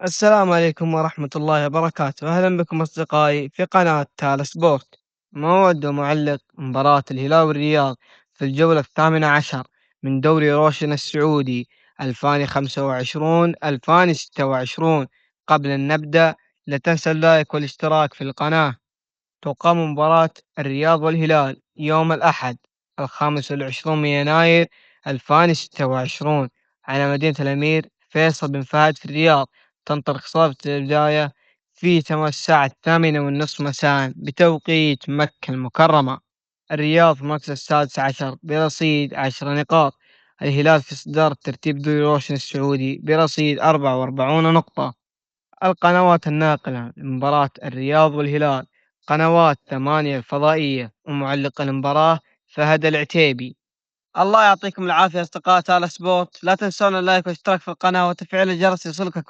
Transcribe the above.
السلام عليكم ورحمة الله وبركاته، أهلا بكم أصدقائي في قناة تالا سبورت. موعد ومعلق مباراة الهلال والرياض في الجولة الثامنة عشر من دوري روشن السعودي 2025-2026. قبل أن نبدأ، لا تنسى اللايك والاشتراك في القناة. تقام مباراة الرياض والهلال يوم الأحد 25 من يناير 2026 على مدينة الأمير فيصل بن فهد في الرياض. تنطلق صالة البداية في تمام الساعة 8:30 مساء بتوقيت مكة المكرمة. الرياض في المركز السادس عشر برصيد 10 نقاط. الهلال في إصدار ترتيب دوري روشن السعودي برصيد 44 نقطة. القنوات الناقلة لمباراة الرياض والهلال: قنوات ثمانية الفضائية، ومعلق المباراة فهد العتيبي. الله يعطيكم العافية أصدقاء تالا سبورت، لا تنسون اللايك والاشتراك في القناة وتفعيل الجرس يصلك